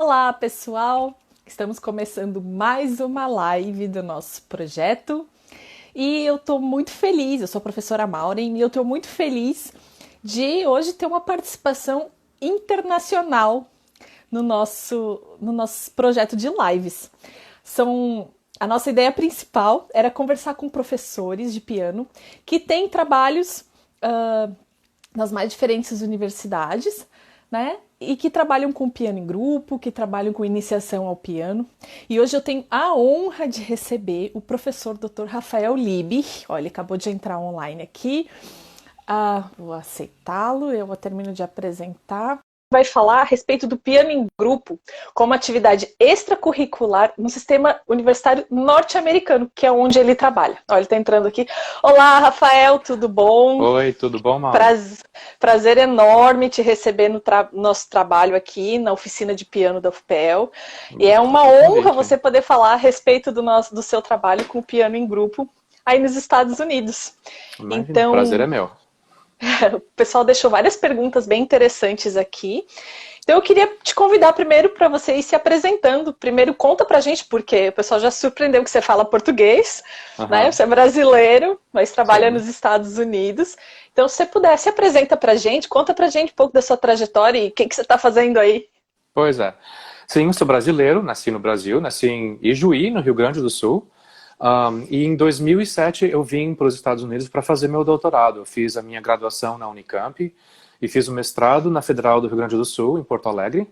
Olá, pessoal! Estamos começando mais uma live do nosso projeto e eu estou muito feliz. Eu sou a professora Maureen e eu estou muito feliz de hoje ter uma participação internacional no nosso projeto de lives. A nossa ideia principal era conversar com professores de piano que têm trabalhos nas mais diferentes universidades, né? E que trabalham com piano em grupo, que trabalham com iniciação ao piano. E hoje eu tenho a honra de receber o professor Dr. Rafael Liebe. Olha, ele acabou de entrar online aqui. Vou aceitá-lo, eu termino de apresentar. Vai falar a respeito do piano em grupo como atividade extracurricular no sistema universitário norte-americano, que é onde ele trabalha. Olha, ele está entrando aqui. Olá, Rafael, tudo bom? Oi, tudo bom, Mauro? Prazer enorme te receber no nosso trabalho aqui, na oficina de piano da UFPEL. E é uma honra você poder falar a respeito do seu trabalho com o piano em grupo aí nos Estados Unidos. Imagina, então, o prazer é meu. O pessoal deixou várias perguntas bem interessantes aqui. Então eu queria te convidar primeiro para você ir se apresentando. Primeiro conta pra gente, porque o pessoal já surpreendeu que você fala português, né? Você é brasileiro, mas trabalha nos Estados Unidos. Então se você puder, se apresenta pra gente, conta pra gente um pouco da sua trajetória e o que você está fazendo aí. Pois é. Sim, eu sou brasileiro, nasci no Brasil, nasci em Ijuí, no Rio Grande do Sul. E em 2007 eu vim para os Estados Unidos para fazer meu doutorado. Eu fiz a minha graduação na Unicamp e fiz o mestrado na Federal do Rio Grande do Sul, em Porto Alegre.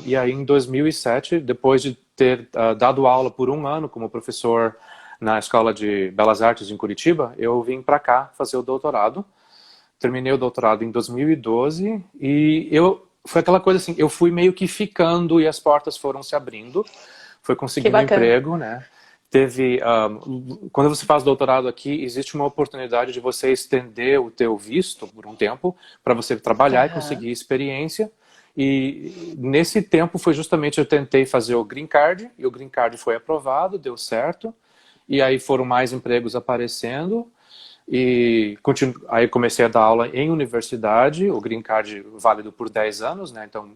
E aí em 2007, depois de ter dado aula por um ano como professor na Escola de Belas Artes em Curitiba, eu vim para cá fazer o doutorado. Terminei o doutorado em 2012 e foi aquela coisa assim, eu fui meio que ficando e as portas foram se abrindo. Foi conseguindo um emprego, né? Quando você faz doutorado aqui, existe uma oportunidade de você estender o teu visto por um tempo para você trabalhar e conseguir experiência. E nesse tempo foi justamente eu tentei fazer o Green Card e o Green Card foi aprovado, deu certo. E aí foram mais empregos aparecendo e aí comecei a dar aula em universidade, o Green Card válido por 10 anos, né? Então,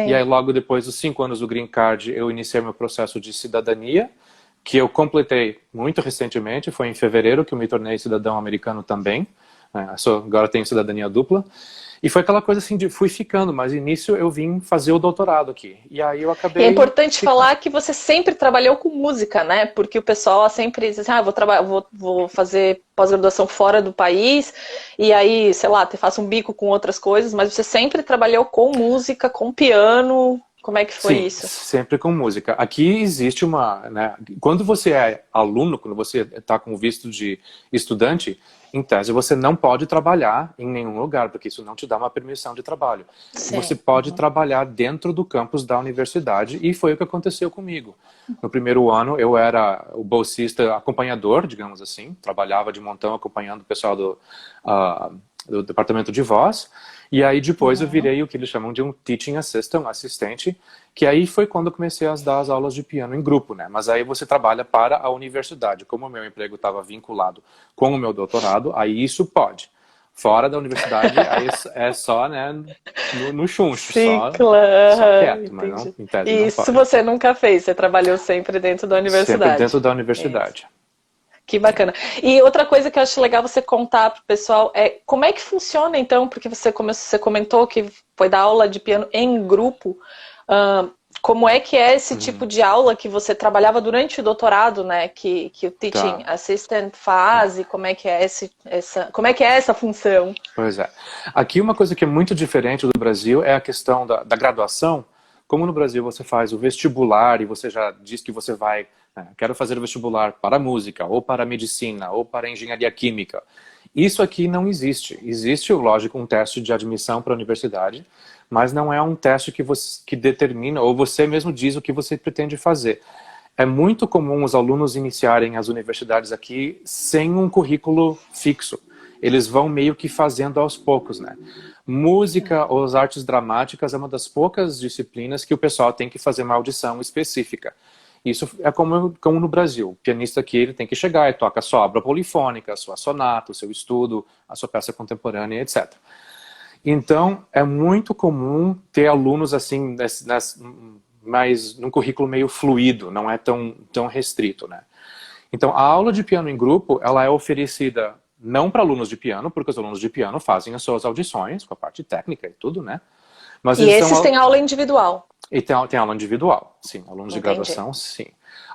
e aí logo depois dos 5 anos do Green Card eu iniciei meu processo de cidadania, que eu completei muito recentemente, foi em fevereiro que eu me tornei cidadão americano também, agora tenho cidadania dupla, e foi aquela coisa assim de fui ficando, mas no início eu vim fazer o doutorado aqui, e aí eu acabei... E é importante falar que você sempre trabalhou com música, né? Porque o pessoal sempre diz assim, vou fazer pós-graduação fora do país, e aí, sei lá, faço um bico com outras coisas, mas você sempre trabalhou com música, com piano... Como é que foi isso? Sempre com música. Aqui existe né, quando você é aluno, quando você está com visto de estudante, em tese você não pode trabalhar em nenhum lugar, porque isso não te dá uma permissão de trabalho. Você pode trabalhar dentro do campus da universidade, e foi o que aconteceu comigo. No primeiro ano eu era o bolsista acompanhador, digamos assim, trabalhava de montão acompanhando o pessoal do departamento de voz. E aí depois eu virei o que eles chamam de um teaching assistant, assistente, que aí foi quando eu comecei a dar as aulas de piano em grupo, né? Mas aí você trabalha para a universidade. Como o meu emprego estava vinculado com o meu doutorado, aí isso pode. Fora da universidade, aí é só, né, no chuncho, só quieto, mas não, em tese não pode. Isso você nunca fez, você trabalhou sempre dentro da universidade. Sempre dentro da universidade. Que bacana. E outra coisa que eu acho legal você contar para o pessoal é como é que funciona então, porque você comentou que foi dar aula de piano em grupo, como é que é esse tipo de aula que você trabalhava durante o doutorado, né, que o Teaching Assistant faz, e como é que é essa função? Pois é. Aqui uma coisa que é muito diferente do Brasil é a questão da graduação. Como no Brasil você faz o vestibular e você já diz que você vai, quero fazer o vestibular para música, ou para medicina, ou para engenharia química. Isso aqui não existe. Existe, lógico, um teste de admissão para a universidade, mas não é um teste que determina, ou você mesmo diz o que você pretende fazer. É muito comum os alunos iniciarem as universidades aqui sem um currículo fixo. Eles vão meio que fazendo aos poucos, né? Música ou as artes dramáticas é uma das poucas disciplinas que o pessoal tem que fazer uma audição específica. Isso é como no Brasil. O pianista aqui ele tem que chegar e toca a sua obra polifônica, a sua sonata, o seu estudo, a sua peça contemporânea, etc. Então, é muito comum ter alunos assim num currículo meio fluido, não é tão restrito, né? Então, a aula de piano em grupo, ela é oferecida não para alunos de piano, porque os alunos de piano fazem as suas audições, com a parte técnica e tudo, né? Mas E esses têm aula individual? E tem aula individual, sim. Alunos de graduação, sim.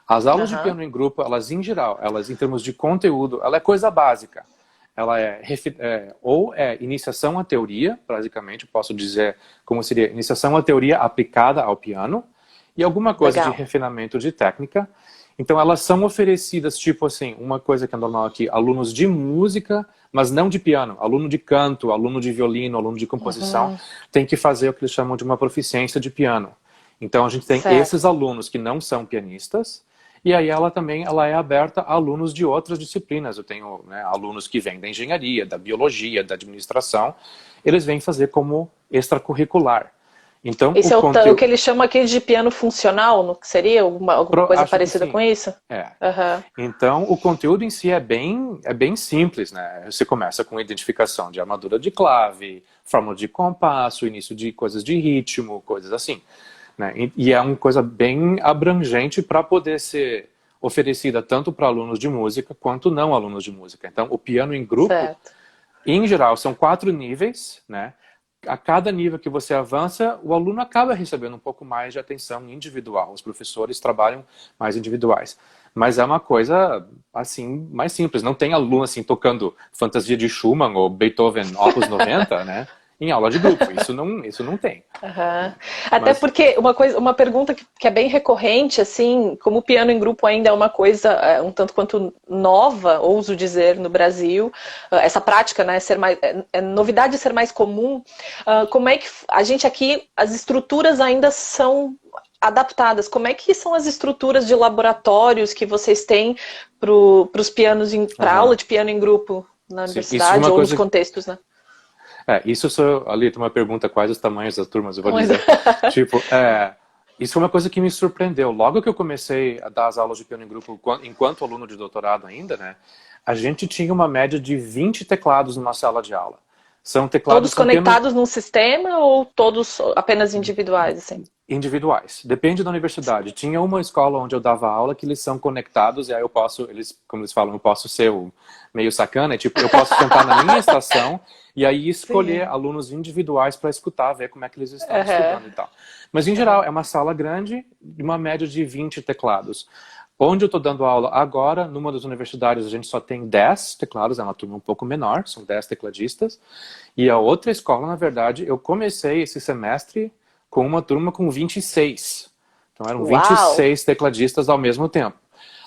As aulas de piano em grupo, elas em geral, elas em termos de conteúdo, ela é coisa básica. Ela ou é iniciação à teoria, basicamente, posso dizer como seria iniciação à teoria aplicada ao piano, e alguma coisa de refinamento de técnica. Então, elas são oferecidas, tipo assim, uma coisa que é normal aqui, alunos de música, mas não de piano, aluno de canto, aluno de violino, aluno de composição, tem que fazer o que eles chamam de uma proficiência de piano. Então, a gente tem esses alunos que não são pianistas, e aí ela é aberta a alunos de outras disciplinas. Eu tenho, né, alunos que vêm da engenharia, da biologia, da administração, eles vêm fazer como extracurricular. Então, esse é o que eles chamam aqui de piano funcional, que seria alguma coisa parecida com isso? Então, o conteúdo em si é bem simples, né? Você começa com identificação de armadura de clave, fórmula de compasso, início de coisas de ritmo, coisas assim, né? E é uma coisa bem abrangente para poder ser oferecida tanto para alunos de música quanto não alunos de música. Então, o piano em grupo, em geral, são 4 níveis, né? A cada nível que você avança, o aluno acaba recebendo um pouco mais de atenção individual. Os professores trabalham mais individuais. Mas é uma coisa, assim, mais simples. Não tem aluno, assim, tocando Fantasia de Schumann ou Beethoven Opus 90, né? Em aula de grupo. Isso não tem. Até porque uma pergunta que é bem recorrente, assim, como o piano em grupo ainda é uma coisa um tanto quanto nova, ouso dizer, no Brasil, essa prática, né, é novidade ser mais comum, como é que a gente aqui, as estruturas ainda são adaptadas? Como é que são as estruturas de laboratórios que vocês têm para os pianos, para aula de piano em grupo na universidade ou nos contextos, né? Isso ali tem uma pergunta, quais os tamanhos das turmas, eu vou dizer. Tipo, isso foi uma coisa que me surpreendeu. Logo que eu comecei a dar as aulas de piano em grupo, enquanto aluno de doutorado ainda, né, a gente tinha uma média de 20 teclados numa sala de aula. São teclados todos conectados num sistema ou todos apenas individuais, assim? Individuais. Depende da universidade. Tinha uma escola onde eu dava aula que eles são conectados e aí eu posso, como eles falam, eu posso ser o meio sacana, tipo, eu posso sentar na minha estação e aí escolher alunos individuais para escutar, ver como é que eles estão estudando e tal. Mas, em geral, é uma sala grande, de uma média de 20 teclados. Onde eu estou dando aula agora, numa das universidades, a gente só tem 10 teclados, é uma turma um pouco menor, são 10 tecladistas. E a outra escola, na verdade, eu comecei esse semestre com uma turma com 26. Então eram 26 tecladistas ao mesmo tempo.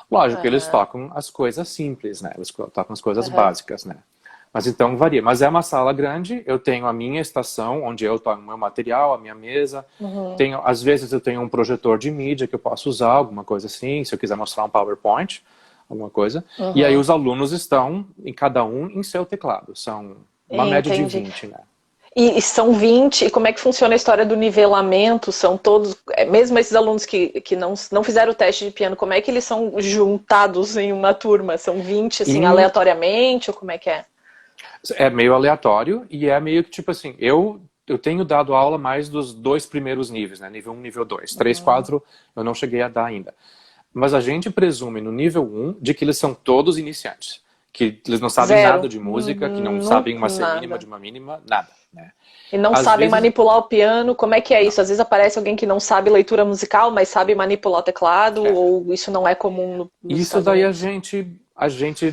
Lógico que eles tocam as coisas simples, né? Eles tocam as coisas básicas, né? Mas então varia. Mas é uma sala grande, eu tenho a minha estação, onde eu toco o meu material, a minha mesa. Às vezes eu tenho um projetor de mídia que eu posso usar, alguma coisa assim, se eu quiser mostrar um PowerPoint, alguma coisa. E aí os alunos estão, em cada um, em seu teclado. São uma média de 20, né? E são 20, e como é que funciona a história do nivelamento? São todos, mesmo esses alunos que não fizeram o teste de piano, como é que eles são juntados em uma turma? São 20, assim, aleatoriamente, ou como é que é? É meio aleatório, e é meio que, tipo assim, eu tenho dado aula mais dos 2 primeiros níveis, né? Nível 1, nível 2. 3, 4, eu não cheguei a dar ainda. Mas a gente presume no nível 1 de que eles são todos iniciantes. Que eles não sabem nada de música, que não sabem uma semínima de uma mínima, nada. Né? E não sabem manipular o piano, como é que é isso? Às vezes aparece alguém que não sabe leitura musical, mas sabe manipular o teclado, ou isso não é comum no Isso daí a gente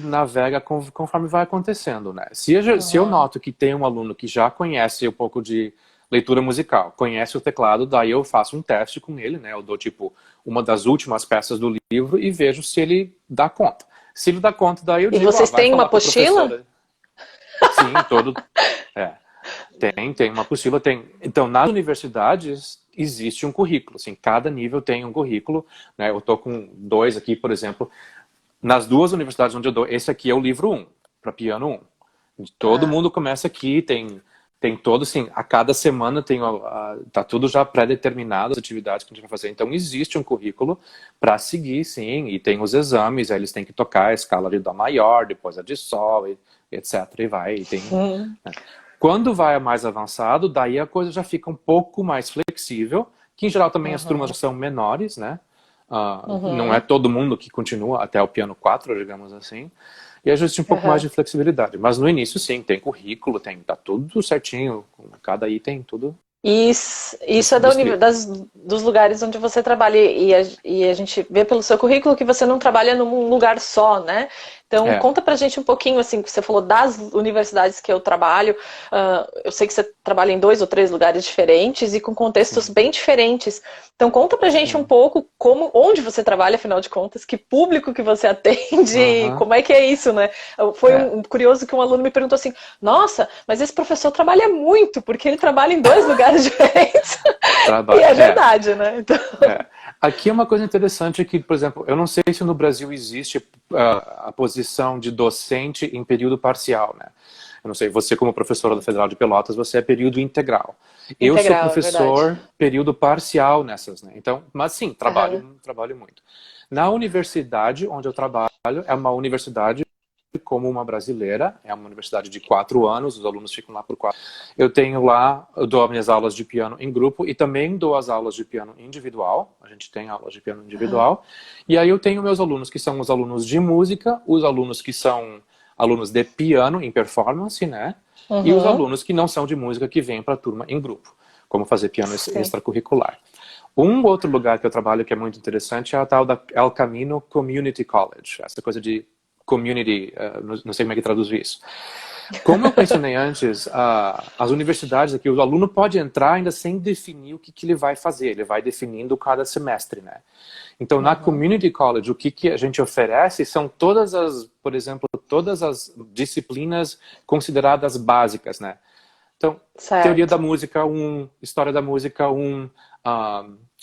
navega conforme vai acontecendo, né? Se eu noto que tem um aluno que já conhece um pouco de leitura musical, conhece o teclado, daí eu faço um teste com ele, né? Eu dou, tipo, uma das últimas peças do livro e vejo se ele dá conta. Se ele dá conta, daí eu digo... E vocês têm uma apostila? Sim, tem uma apostila, tem. Então, nas universidades, existe um currículo, assim, cada nível tem um currículo, né? Eu tô com 2 aqui, por exemplo, nas 2 universidades onde eu dou, esse aqui é o livro 1, para piano 1. Todo mundo começa aqui, tem todo, assim, a cada semana tá tudo já pré-determinado, as atividades que a gente vai fazer. Então, existe um currículo para seguir, sim, e tem os exames, aí eles têm que tocar a escala de Dó maior, depois a de Sol, etc, e vai, e tem... Né? Quando vai mais avançado, daí a coisa já fica um pouco mais flexível. que em geral também as turmas são menores, né? Não é todo mundo que continua até o piano 4, digamos assim. E a gente tem um pouco mais de flexibilidade. Mas no início, sim, tem currículo, tá tudo certinho. Cada item, tudo. Isso é dos lugares onde você trabalha. E a gente vê pelo seu currículo que você não trabalha num lugar só, né? Então, conta pra gente um pouquinho, assim, que você falou das universidades que eu trabalho. Eu sei que você trabalha em 2 ou 3 lugares diferentes e com contextos bem diferentes. Então, conta pra gente um pouco onde você trabalha, afinal de contas, que público que você atende, como é que é isso, né? Foi curioso que um aluno me perguntou assim, nossa, mas esse professor trabalha muito, porque ele trabalha em 2 lugares diferentes. E é verdade, né? Então... Aqui é uma coisa interessante que, por exemplo, eu não sei se no Brasil existe a posição de docente em período parcial, né? Eu não sei, você como professora da Federal de Pelotas, você é período integral. Eu sou professor período parcial nessas, né? Então, mas sim, trabalho muito. Na universidade onde eu trabalho, é uma universidade como uma brasileira, é uma universidade de 4 anos, os alunos ficam lá por 4. Eu dou as minhas aulas de piano em grupo e também dou as aulas de piano individual, a gente tem aulas de piano individual, e aí eu tenho meus alunos que são os alunos de música, os alunos que são alunos de piano em performance, né, e os alunos que não são de música que vêm para a turma em grupo, como fazer piano extracurricular. Um outro lugar que eu trabalho que é muito interessante é a tal da El Camino Community College, essa coisa de community, não sei como é que traduz isso. Como eu mencionei antes, as universidades aqui, o aluno pode entrar ainda sem definir o que ele vai fazer, ele vai definindo cada semestre, né? Então, na Community College, o que a gente oferece são por exemplo, todas as disciplinas consideradas básicas, né? Então, teoria da música 1, história da música 1,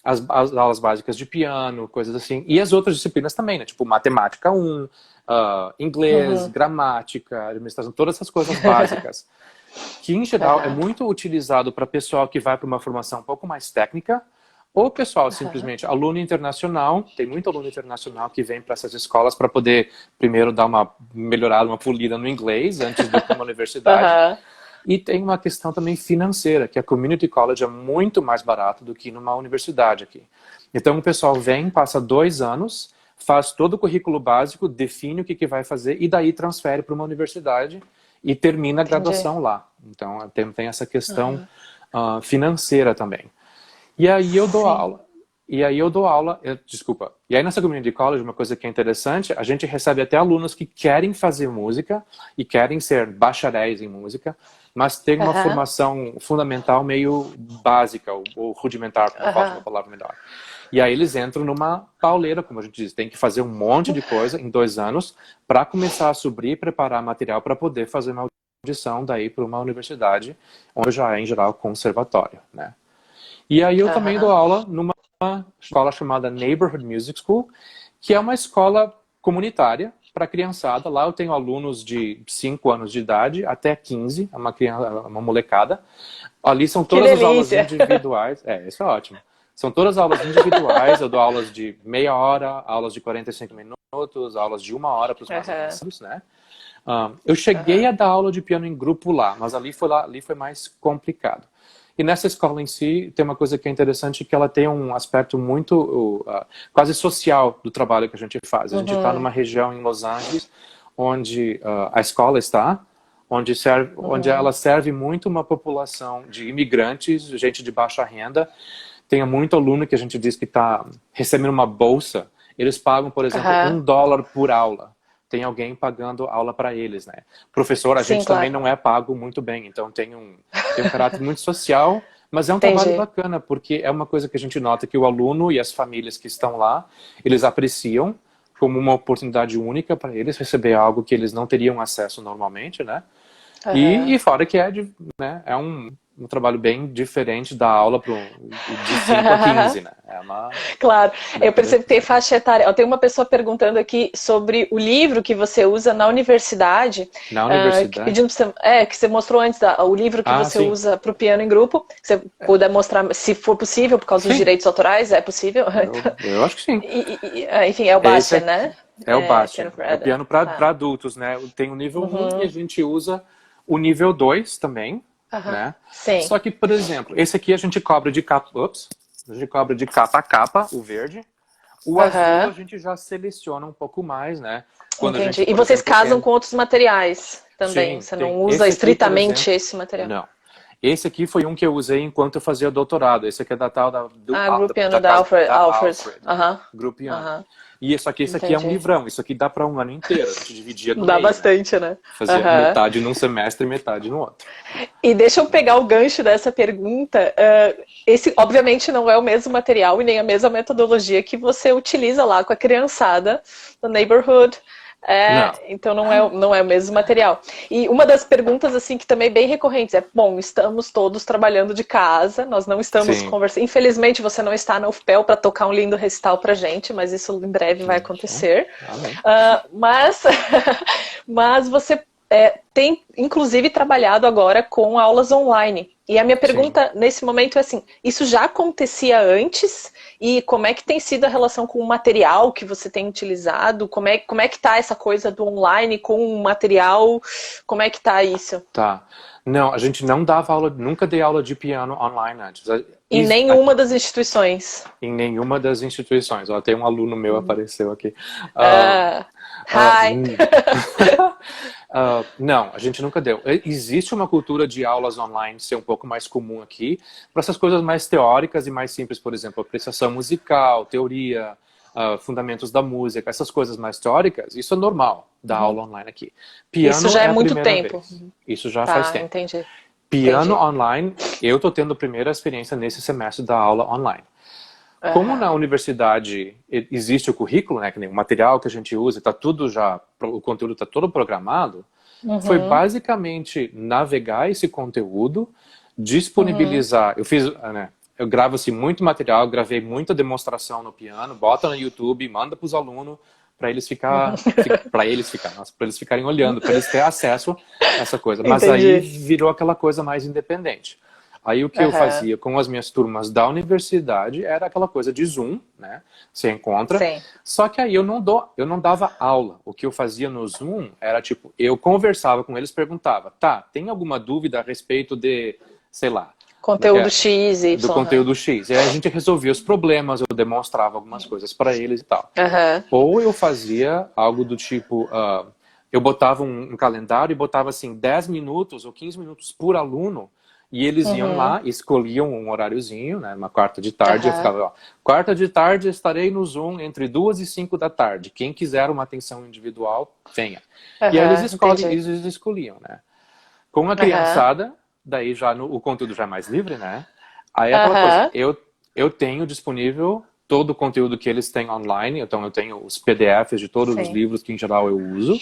as aulas básicas de piano, coisas assim. E as outras disciplinas também, né? Tipo, matemática 1, inglês, gramática, administração, todas essas coisas básicas. Que, em geral, é muito utilizado para pessoal que vai para uma formação um pouco mais técnica, ou pessoal, simplesmente, aluno internacional. Tem muito aluno internacional que vem para essas escolas para poder, primeiro, dar uma melhorada, uma polida no inglês, antes de ir para uma universidade. E tem uma questão também financeira, que a Community College é muito mais barato do que numa universidade aqui. Então, o pessoal vem, passa 2 anos, faz todo o currículo básico, define o que vai fazer e daí transfere para uma universidade e termina a graduação lá. Então, tem essa questão financeira também. E aí eu dou aula. Desculpa. E aí nessa Community College, uma coisa que é interessante, a gente recebe até alunos que querem fazer música e querem ser bacharéis em música, mas tem uma formação fundamental meio básica ou rudimentar, por falta de uma palavra melhor. E aí eles entram numa pauleira, como a gente diz, tem que fazer um monte de coisa em 2 anos para começar a subir e preparar material para poder fazer uma audição daí para uma universidade, onde já é, em geral, conservatório, né? E aí eu também dou aula numa escola chamada Neighborhood Music School, que é uma escola comunitária para criançada. Lá eu tenho alunos de 5 anos de idade até 15, uma molecada. Ali são todas as aulas individuais. Isso é ótimo. São todas aulas individuais, eu dou aulas de meia hora, aulas de 45 minutos, aulas de 1 hora para os mais avançados, né? Eu cheguei a dar aula de piano em grupo lá, mas ali foi mais complicado. E nessa escola em si, tem uma coisa que é interessante, que ela tem um aspecto muito, quase social do trabalho que a gente faz. A gente está numa região em Los Angeles, onde a escola está, onde ela serve muito uma população de imigrantes, gente de baixa renda. Tem muito aluno que a gente diz que está recebendo uma bolsa. Eles pagam, por exemplo, $1 por aula. Tem alguém pagando aula para eles, né? Professor, a gente também não é pago muito bem, então tem um caráter muito social, mas é um trabalho bacana, porque é uma coisa que a gente nota que o aluno e as famílias que estão lá, eles apreciam como uma oportunidade única para eles receber algo que eles não teriam acesso normalmente, né? E fora que é um trabalho bem diferente da aula de 5 a 15, né? Claro, eu percebi que tem faixa etária. Tem uma pessoa perguntando aqui sobre o livro que você usa na universidade. Na universidade? Pedindo que você mostrou antes, o livro que você usa para o piano em grupo. Que você puder mostrar, se for possível, por causa dos direitos autorais, é possível? Eu acho que sim. Enfim, é o Bastian, né? É o Bastian. É o piano para adultos, né? Tem o nível 1 e a gente usa o nível 2 também. Né? Sim. Só que, por exemplo, esse aqui a gente cobra de capa. Ups, A gente cobre de capa a capa, o verde. O azul a gente já seleciona um pouco mais, né? Quando Entendi. A gente, e vocês exemplo, casam com outros materiais também? Sim, Você tem. não usa Esse aqui, estritamente exemplo, esse material? não. Esse aqui foi um que eu usei enquanto eu fazia doutorado. Esse aqui é da tal Grupo Piano da da casa Alfred. da Alfred. Aham. Grupo Piano. Aham. E esse aqui é um Entendi. livrão. Isso aqui dá para um ano inteiro. A gente dividia no Dá meio, né? bastante, né? Fazia Aham. metade num semestre e metade no outro. E deixa eu pegar o gancho dessa pergunta. Esse, obviamente, não é o mesmo material e nem a mesma metodologia que você utiliza lá com a criançada no neighborhood. Não. Então não é o mesmo material. E uma das perguntas assim que também é bem recorrentes é, bom, estamos todos trabalhando de casa, nós não estamos Sim. conversando. Infelizmente você não está na UFPEL para tocar um lindo recital pra gente, mas isso em breve vai acontecer. Mas você tem inclusive trabalhado agora com aulas online. E a minha pergunta nesse momento é assim, isso já acontecia antes? E como é que tem sido a relação com o material que você tem utilizado? Como é que tá essa coisa do online com o material? Como é que tá isso? Tá. Não, a gente não dava aula, nunca dei aula de piano online antes. Em nenhuma das instituições? Em nenhuma das instituições. Ó, tem um aluno meu apareceu aqui. Hi! Não, a gente nunca deu. Existe uma cultura de aulas online ser um pouco mais comum aqui, para essas coisas mais teóricas e mais simples, por exemplo, apreciação musical, teoria, fundamentos da música, essas coisas mais teóricas, isso é normal da aula online aqui. Piano isso já é a muito primeira tempo. vez. Isso já faz tempo. Entendi. Piano online, eu tô tendo a primeira experiência nesse semestre da aula online. Como na universidade existe o currículo, né, que nem o material que a gente usa, tá tudo já, o conteúdo está todo programado, foi basicamente navegar esse conteúdo, disponibilizar. Eu gravo assim, muito material, gravei muita demonstração no piano, bota no YouTube, manda para os alunos para eles ficarem olhando, para eles terem acesso a essa coisa. Mas aí virou aquela coisa mais independente. Aí o que eu fazia com as minhas turmas da universidade era aquela coisa de Zoom, né? Você encontra. Sim. Só que aí eu não dava aula. O que eu fazia no Zoom era tipo, eu conversava com eles, perguntava, tem alguma dúvida a respeito de, sei lá, conteúdo X, Y. Do conteúdo X. E aí a gente resolvia os problemas, eu demonstrava algumas coisas para eles e tal. Ou eu fazia algo do tipo, eu botava um calendário e botava assim 10 minutos ou 15 minutos por aluno. E eles iam lá, escolhiam um horáriozinho, né, uma quarta de tarde, eu ficava, quarta de tarde estarei no Zoom entre 2 e 5 da tarde. Quem quiser uma atenção individual, venha. E aí eles escolhiam, né. Com a criançada, daí já o conteúdo já é mais livre, né. Aí é aquela coisa, eu tenho disponível todo o conteúdo que eles têm online, então eu tenho os PDFs de todos os livros que em geral eu uso.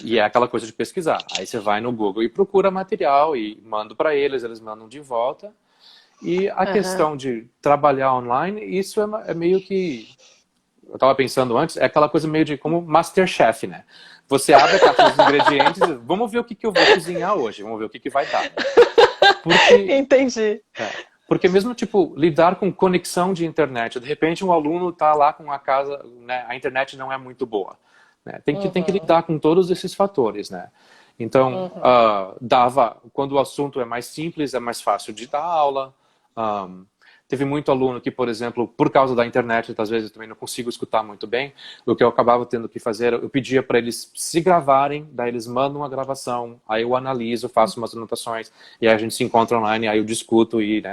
E é aquela coisa de pesquisar. Aí você vai no Google e procura material e manda para eles mandam de volta. E a questão de trabalhar online, isso é meio que... Eu estava pensando antes, é aquela coisa meio de como Masterchef, né? Você abre a caixa dos ingredientes e vamos ver o que eu vou cozinhar hoje, vamos ver o que vai dar. Entendi. Porque mesmo, tipo, lidar com conexão de internet, de repente um aluno está lá com a casa, né, a internet não é muito boa. Né? Tem que lidar com todos esses fatores, né? Então, quando o assunto é mais simples, é mais fácil de dar aula. Teve muito aluno que, por exemplo, por causa da internet, às vezes eu também não consigo escutar muito bem, o que eu acabava tendo que fazer, eu pedia para eles se gravarem, daí eles mandam uma gravação, aí eu analiso, faço umas anotações, e aí a gente se encontra online, aí eu discuto e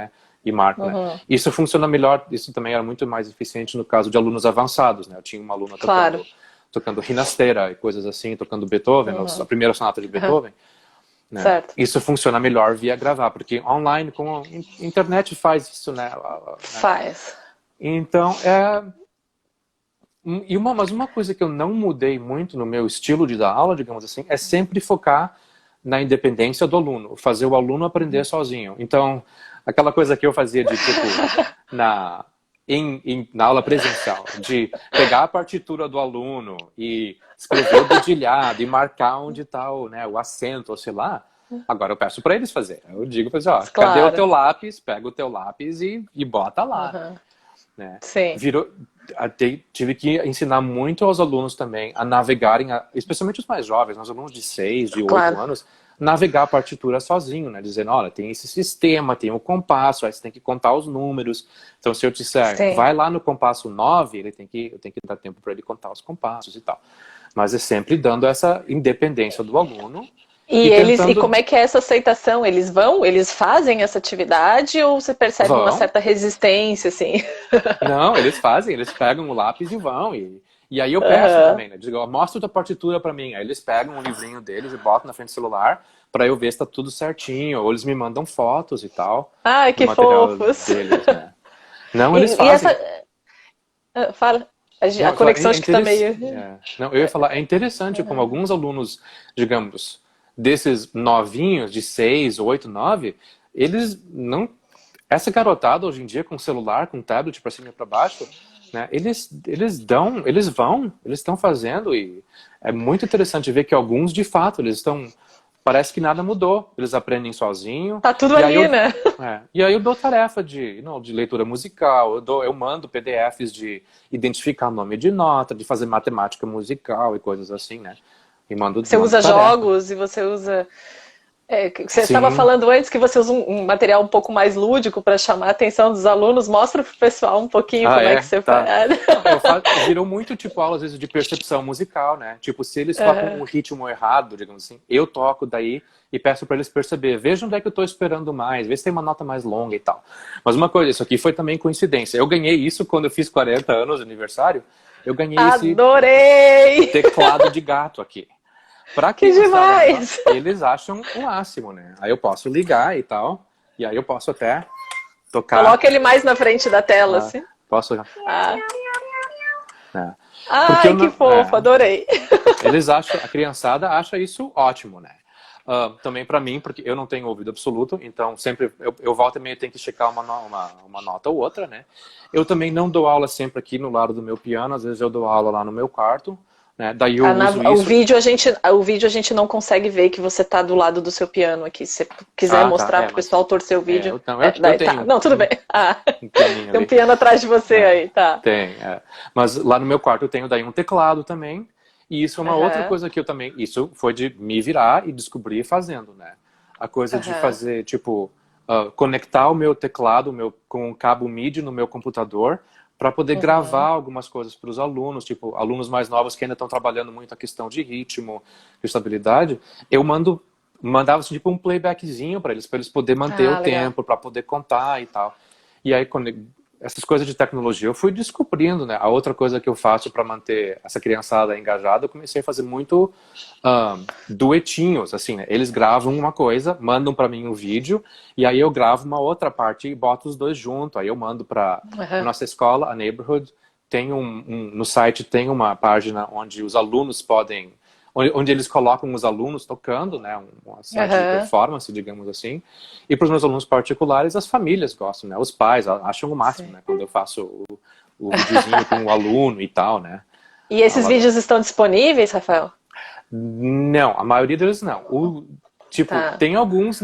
marco, né? Isso funciona melhor, isso também era muito mais eficiente no caso de alunos avançados, né? Eu tinha uma aluna tocando Rinastera e coisas assim, tocando Beethoven, a primeira sonata de Beethoven. Né? Certo. Isso funciona melhor via gravar, porque online, com a internet faz isso, né? Faz. Então, mas uma coisa que eu não mudei muito no meu estilo de dar aula, digamos assim, é sempre focar na independência do aluno, fazer o aluno aprender sozinho. Então, aquela coisa que eu fazia de tipo, na aula presencial, de pegar a partitura do aluno e escrever o dedilhado e marcar onde está o acento, ou sei lá, agora eu peço para eles fazer. Eu digo para eles, cadê o teu lápis? Pega o teu lápis e bota lá. Né? Sim. Tive que ensinar muito aos alunos também a navegarem, especialmente os mais jovens, os alunos de 6, de 8 anos, navegar a partitura sozinho, né? Dizendo, olha, tem esse sistema, tem o compasso, aí você tem que contar os números. Então, se eu disser, Sim. vai lá no compasso 9, eu tenho que dar tempo para ele contar os compassos e tal. Mas é sempre dando essa independência do aluno. E como é que é essa aceitação? Eles fazem essa atividade ou você percebe uma certa resistência, assim? Não, eles fazem, eles pegam o lápis e vão. E aí eu peço também, né? Digo, mostra tua partitura pra mim. Aí eles pegam o livrinho deles e botam na frente do celular pra eu ver se tá tudo certinho. Ou eles me mandam fotos e tal. Ai, que fofos. Deles, né? Não, eles fazem. Fala. A conexão acho que tá meio... Não, eu ia falar, é interessante como alguns alunos, digamos, desses novinhos, de 6, 8, 9, eles não... Essa garotada hoje em dia, com celular, com tablet pra cima e pra baixo, né, eles estão fazendo, e é muito interessante ver que alguns, de fato, eles estão... Parece que nada mudou. Eles aprendem sozinho. Tá tudo ali, né? E aí eu dou tarefa de leitura musical, eu mando PDFs de identificar nome de nota, de fazer matemática musical e coisas assim, né? E você usa jogos e você usa... você estava falando antes que você usa um material um pouco mais lúdico para chamar a atenção dos alunos. Mostra pro pessoal um pouquinho como é que você faz. Virou muito tipo aula, às vezes, de percepção musical, né? Tipo, se eles tocam um ritmo errado, digamos assim, eu toco daí e peço para eles perceber. Veja onde é que eu estou esperando mais, vê se tem uma nota mais longa e tal. Mas uma coisa, isso aqui foi também coincidência. Eu ganhei isso quando eu fiz 40 anos de aniversário. Eu ganhei esse teclado de gato aqui. Pra que demais! Eles acham o máximo, né? Aí eu posso ligar e tal, e aí eu posso até tocar. Coloca ele mais na frente da tela, assim. Posso? Ai, que fofo, adorei. Eles acham, a criançada acha isso ótimo, né? Também pra mim, porque eu não tenho ouvido absoluto, então sempre eu volto e meio tenho que checar uma nota ou outra, né? Eu também não dou aula sempre aqui no lado do meu piano, às vezes eu dou aula lá no meu quarto. Né? Daí eu uso isso. O vídeo a gente não consegue ver que você tá do lado do seu piano aqui. Se você quiser mostrar pro pessoal torcer o vídeo. Eu tenho, não, tudo bem. Tem um piano atrás de você aí, tá. Tem, Mas lá no meu quarto eu tenho daí um teclado também. E isso é uma outra coisa que eu também... Isso foi de me virar e descobrir fazendo, né? A coisa de fazer, tipo... conectar o meu teclado com um cabo MIDI no meu computador para poder gravar algumas coisas para os alunos, tipo, alunos mais novos que ainda estão trabalhando muito a questão de ritmo, de estabilidade, eu mandava assim, tipo um playbackzinho para eles poderem manter o tempo, para poder contar e tal. E aí, essas coisas de tecnologia eu fui descobrindo, né? A outra coisa que eu faço para manter essa criançada engajada, eu comecei a fazer muito duetinhos, assim, né? Eles gravam uma coisa, mandam para mim um vídeo, e aí eu gravo uma outra parte e boto os dois junto. Aí eu mando para a nossa escola, a Neighborhood, tem no site tem uma página onde os alunos podem... Onde eles colocam os alunos tocando, né, uma site de performance, digamos assim. E para os meus alunos particulares, as famílias gostam, né, os pais acham o máximo, né, quando eu faço o videozinho com o aluno e tal, né. E esses vídeos estão disponíveis, Rafael? Não, a maioria deles não. Tem alguns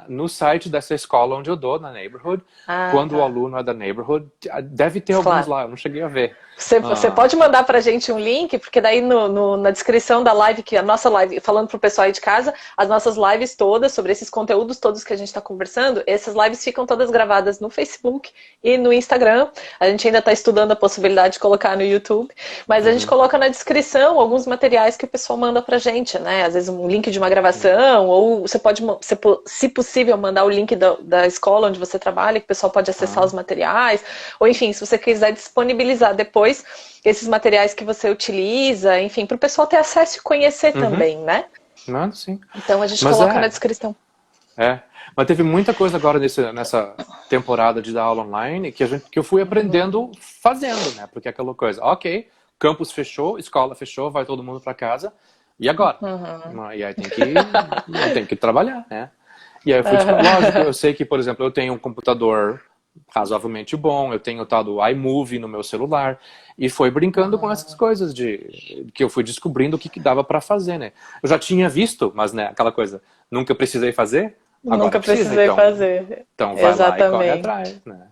no site dessa escola onde eu dou, na Neighborhood. Quando o aluno é da Neighborhood, deve ter alguns lá, eu não cheguei a ver. Você pode mandar pra gente um link, porque daí na descrição da live, que a nossa live, falando pro pessoal aí de casa, as nossas lives todas, sobre esses conteúdos todos que a gente tá conversando, essas lives ficam todas gravadas no Facebook e no Instagram. A gente ainda tá estudando a possibilidade de colocar no YouTube, mas a gente coloca na descrição alguns materiais que o pessoal manda pra gente, né? Às vezes um link de uma gravação, ou você pode, se possível, mandar o link da escola onde você trabalha, que o pessoal pode acessar os materiais, ou enfim, se você quiser disponibilizar depois esses materiais que você utiliza, enfim, para o pessoal ter acesso e conhecer também, né? Não, sim. Então a gente coloca na descrição. Mas teve muita coisa agora nessa temporada de dar aula online que eu fui aprendendo fazendo, né? Porque é aquela coisa, ok, campus fechou, escola fechou, vai todo mundo para casa, e agora? E aí tem que trabalhar, né? E aí eu fui, lógico, eu sei que, por exemplo, eu tenho um computador razoavelmente bom, eu tenho o tal do iMovie no meu celular, e foi brincando com essas coisas que eu fui descobrindo o que dava para fazer, né? Eu já tinha visto, mas, né, aquela coisa, nunca precisei fazer, agora nunca precisei fazer. Então vai lá e corre atrás, né?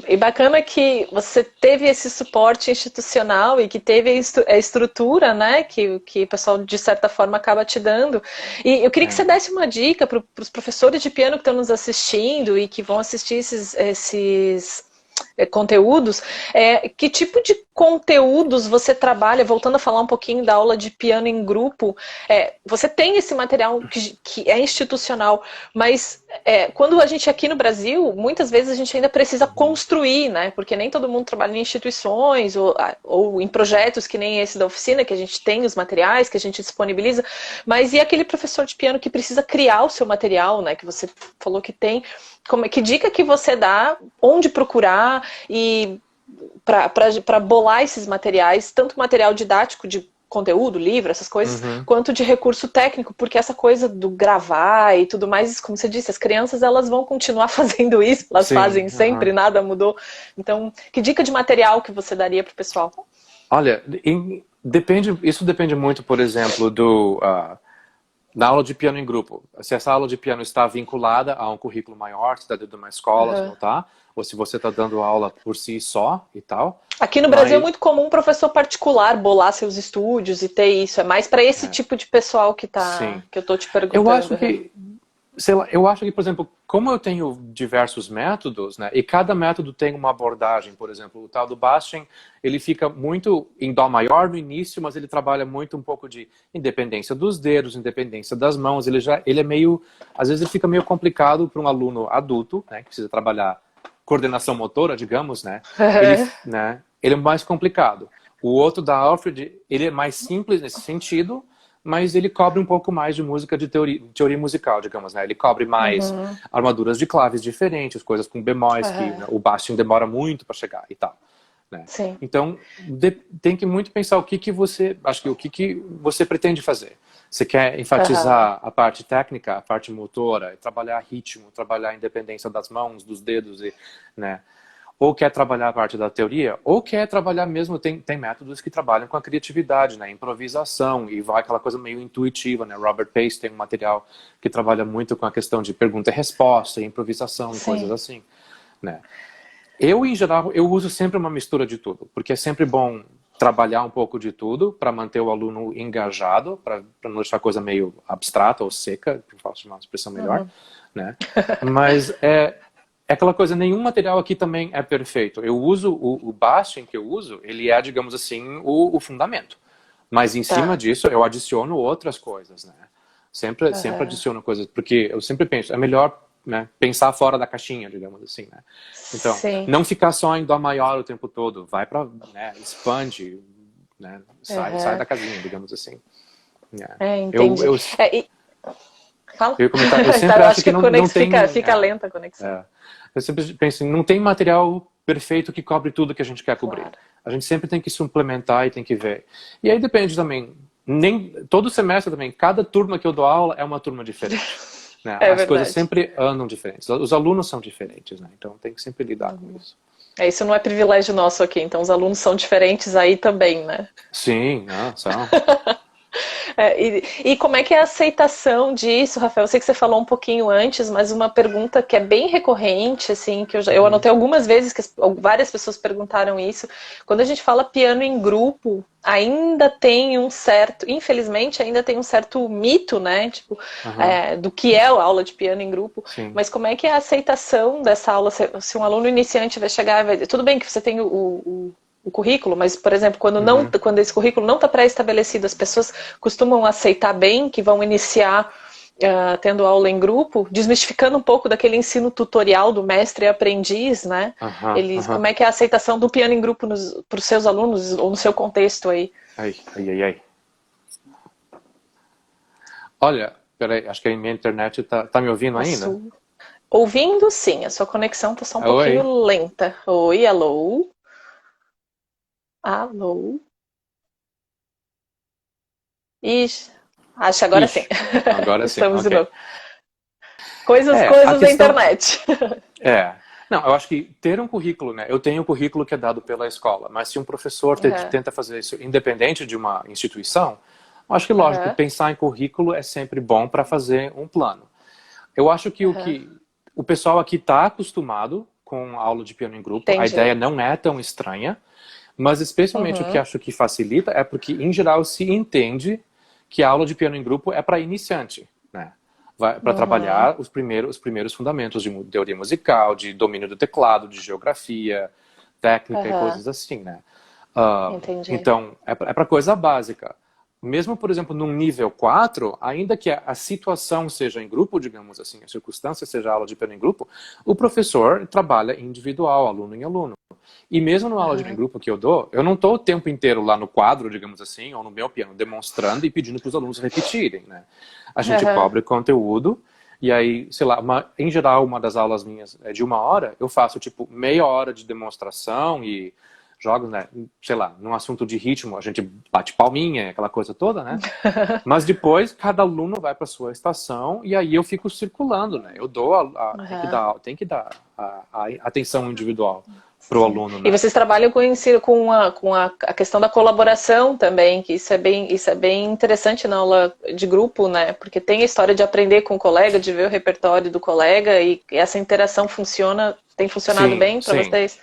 E bacana que você teve esse suporte institucional e que teve a estrutura, né, que o pessoal, de certa forma, acaba te dando. E eu queria que você desse uma dica para os professores de piano que estão nos assistindo e que vão assistir esses conteúdos, que tipo de conteúdos você trabalha, voltando a falar um pouquinho da aula de piano em grupo, você tem esse material que é institucional, mas quando a gente aqui no Brasil, muitas vezes a gente ainda precisa construir, né, porque nem todo mundo trabalha em instituições ou em projetos que nem esse da oficina, que a gente tem os materiais, que a gente disponibiliza, mas e aquele professor de piano que precisa criar o seu material, né, que você falou que tem, que dica que você dá, onde procurar e para bolar esses materiais, tanto material didático de conteúdo, livro, essas coisas, quanto de recurso técnico, porque essa coisa do gravar e tudo mais, como você disse, as crianças elas vão continuar fazendo isso, elas fazem sempre, nada mudou. Então, que dica de material que você daria para o pessoal? Olha, isso depende muito, por exemplo, da aula de piano em grupo. Se essa aula de piano está vinculada a um currículo maior, se está dentro de uma escola, se não está, ou se você está dando aula por si só e tal. Aqui no Brasil é muito comum um professor particular bolar seus estúdios e ter isso. É mais para esse tipo de pessoal que eu estou te perguntando. Eu acho que, por exemplo, como eu tenho diversos métodos, né, e cada método tem uma abordagem, por exemplo, o tal do Bastian, ele fica muito em dó maior no início, mas ele trabalha muito um pouco de independência dos dedos, independência das mãos, ele é meio, às vezes ele fica meio complicado para um aluno adulto, né, que precisa trabalhar coordenação motora, digamos, né, ele é mais complicado. O outro da Alfred, ele é mais simples nesse sentido, mas ele cobre um pouco mais de música de teoria musical, digamos, né? Ele cobre mais armaduras de claves diferentes, coisas com bemóis, que o Bastian demora muito para chegar e tal. Né? Sim. Então, tem que muito pensar o que você pretende fazer. Você quer enfatizar a parte técnica, a parte motora, trabalhar ritmo, trabalhar a independência das mãos, dos dedos, né? Ou quer trabalhar a parte da teoria, ou quer trabalhar mesmo, tem métodos que trabalham com a criatividade, né, improvisação, e vai aquela coisa meio intuitiva, né, Robert Pace tem um material que trabalha muito com a questão de pergunta e resposta, improvisação e coisas assim, né. Eu, em geral, eu uso sempre uma mistura de tudo, porque é sempre bom trabalhar um pouco de tudo para manter o aluno engajado, para não deixar a coisa meio abstrata ou seca, para falar uma expressão melhor, né, mas é aquela coisa, nenhum material aqui também é perfeito. Eu uso, o Bastian que eu uso, ele é, digamos assim, o fundamento. Mas em cima disso, eu adiciono outras coisas, né? Sempre adiciono coisas, porque eu sempre penso, é melhor, né, pensar fora da caixinha, digamos assim, né? Então, não ficar só em dó maior o tempo todo, vai para, né, expande, né, sai da casinha, digamos assim. Entendi. Fala. Eu sempre acho que não tem... Fica lenta a conexão. Eu sempre penso, não tem material perfeito que cobre tudo que a gente quer cobrir. Claro. A gente sempre tem que suplementar e tem que ver. E aí depende também, todo semestre também, cada turma que eu dou aula é uma turma diferente. Né? As coisas sempre andam diferentes. Os alunos são diferentes, né? Então tem que sempre lidar com isso. Isso não é privilégio nosso aqui, então os alunos são diferentes aí também, né? Sim, são. E como é que é a aceitação disso, Rafael? Eu sei que você falou um pouquinho antes, mas uma pergunta que é bem recorrente, assim, que eu anotei algumas vezes, que várias pessoas perguntaram isso. Quando a gente fala piano em grupo, ainda tem infelizmente, ainda tem um certo mito, né? Tipo, do que é a aula de piano em grupo. Sim. Mas como é que é a aceitação dessa aula? Se um aluno iniciante vai chegar e vai dizer, tudo bem que você tem o currículo, mas, por exemplo, quando esse currículo não está pré-estabelecido, as pessoas costumam aceitar bem que vão iniciar tendo aula em grupo, desmistificando um pouco daquele ensino tutorial do mestre e aprendiz, né? Como é que é a aceitação do piano em grupo para os seus alunos, ou no seu contexto aí? Ai. Olha, peraí, acho que a minha internet tá me ouvindo ainda? Ouvindo, sim. A sua conexão está só um pouquinho lenta. Oi, alô? Alô? Ixi, acho que agora sim. Agora sim. Estamos de novo. Coisas da internet. Não, eu acho que ter um currículo, né? Eu tenho um currículo que é dado pela escola, mas se um professor tenta fazer isso independente de uma instituição, eu acho que, lógico, pensar em currículo é sempre bom para fazer um plano. Eu acho que o pessoal aqui está acostumado com a aula de piano em grupo. Entendi. A ideia não é tão estranha, mas especialmente o que acho que facilita é porque, em geral, se entende que a aula de piano em grupo é para iniciante, né? Para trabalhar os primeiros fundamentos de teoria musical, de domínio do teclado, de geografia, técnica e coisas assim, né? Entendi. Então, é para coisa básica. Mesmo, por exemplo, num nível 4, ainda que a situação seja em grupo, digamos assim, a circunstância seja aula de piano em grupo, o professor trabalha individual, aluno em aluno. E mesmo na aula de piano em grupo que eu dou, eu não estou o tempo inteiro lá no quadro, digamos assim, ou no meu piano, demonstrando e pedindo para os alunos repetirem, né? A gente cobre conteúdo, e aí, sei lá, em geral, uma das aulas minhas é de 1 hora, eu faço, tipo, meia hora de demonstração e jogo, né, sei lá, num assunto de ritmo, a gente bate palminha, aquela coisa toda, né? Mas depois, cada aluno vai para sua estação e aí eu fico circulando, né? Eu dou tem que dar a atenção individual para o aluno, né? E vocês trabalham com o ensino, com a questão da colaboração também, que isso é bem interessante na aula de grupo, né? Porque tem a história de aprender com o colega, de ver o repertório do colega, e essa interação tem funcionado bem para vocês?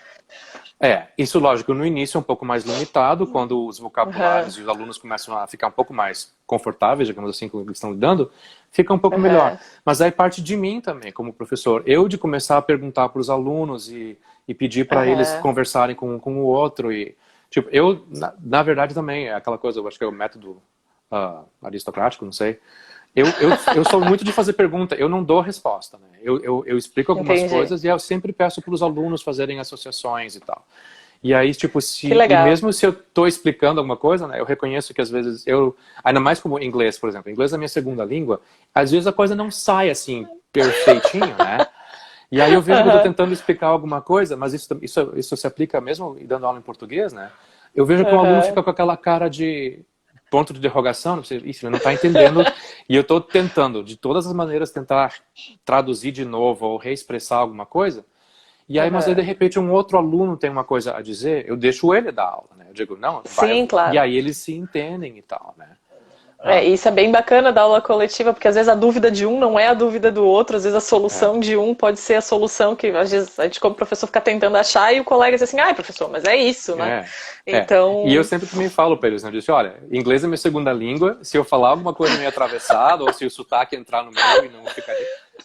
Isso lógico, no início é um pouco mais limitado, quando os vocabulários e os alunos começam a ficar um pouco mais confortáveis, digamos assim, com o que estão lidando, fica um pouco melhor. Mas aí parte de mim também, como professor, eu de começar a perguntar para os alunos e pedir para eles conversarem com o outro. E, tipo, eu, na verdade também, é aquela coisa, eu acho que é o método aristocrático, não sei. Eu sou muito de fazer pergunta, eu não dou resposta, né? Eu explico algumas coisas e eu sempre peço para os alunos fazerem associações e tal. E aí, tipo, e mesmo se eu estou explicando alguma coisa, né, eu reconheço que às vezes ainda mais como inglês, por exemplo, inglês é a minha segunda língua, às vezes a coisa não sai assim, perfeitinho, né? E aí eu vejo que eu estou tentando explicar alguma coisa, mas isso se aplica mesmo dando aula em português, né? Eu vejo que o aluno fica com aquela cara de ponto de interrogação, isso, ele não está entendendo, e eu estou tentando, de todas as maneiras, tentar traduzir de novo ou reexpressar alguma coisa, e aí, mas aí, de repente, um outro aluno tem uma coisa a dizer, eu deixo ele dar aula, né? Eu digo, não, vai, claro. E aí eles se entendem e tal, né? Isso é bem bacana da aula coletiva, porque às vezes a dúvida de um não é a dúvida do outro, às vezes a solução de um pode ser a solução que às vezes a gente como professor fica tentando achar e o colega diz assim, ai professor, mas é isso, né? Então... E eu sempre também falo para eles, né? Eu disse, olha, inglês é minha segunda língua, se eu falar alguma coisa meio atravessada, ou se o sotaque entrar no meio e não ficar...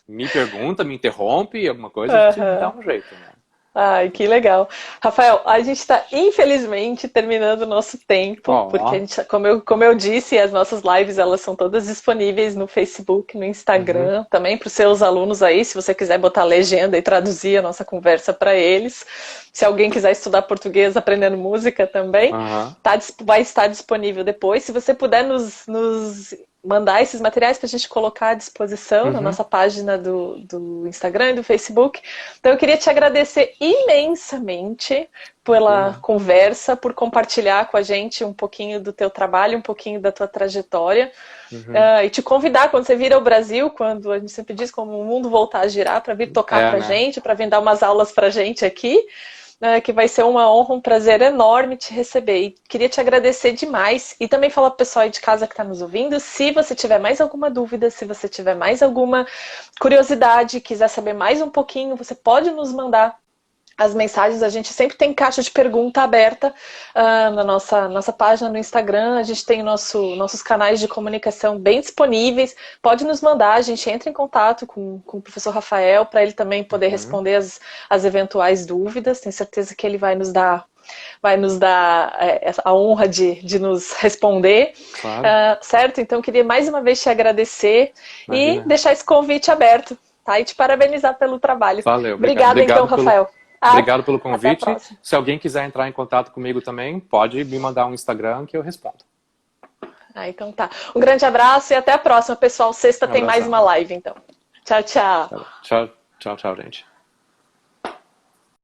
Me pergunta, me interrompe, alguma coisa, a gente dá um jeito, né? Ai, que legal. Rafael, a gente está, infelizmente, terminando o nosso tempo, porque a gente, como eu disse, as nossas lives, elas são todas disponíveis no Facebook, no Instagram, também para os seus alunos aí, se você quiser botar legenda e traduzir a nossa conversa para eles. Se alguém quiser estudar português aprendendo música também, vai estar disponível depois. Se você puder nos mandar esses materiais para a gente colocar à disposição na nossa página do Instagram e do Facebook. Então eu queria te agradecer imensamente pela conversa, por compartilhar com a gente um pouquinho do teu trabalho, um pouquinho da tua trajetória. E te convidar, quando você vir ao Brasil, quando a gente sempre diz como o mundo voltar a girar, para vir tocar pra gente, para vir dar umas aulas pra gente aqui. Que vai ser uma honra, um prazer enorme te receber. E queria te agradecer demais. E também falar para o pessoal aí de casa que está nos ouvindo, se você tiver mais alguma dúvida, se você tiver mais alguma curiosidade, quiser saber mais um pouquinho, você pode nos mandar as mensagens. A gente sempre tem caixa de pergunta aberta na nossa página no Instagram. A gente tem nossos canais de comunicação bem disponíveis. Pode nos mandar, a gente entra em contato com o professor Rafael para ele também poder responder as eventuais dúvidas. Tenho certeza que ele vai nos dar a honra de nos responder. Claro. Certo? Então, queria mais uma vez te agradecer e deixar esse convite aberto, tá? E te parabenizar pelo trabalho. Valeu. Obrigada então, Rafael. Obrigado pelo convite. Se alguém quiser entrar em contato comigo também, pode me mandar um Instagram que eu respondo. Então tá. Um grande abraço e até a próxima, pessoal. Sexta tem mais uma live, então. Tchau, tchau. Tchau, gente.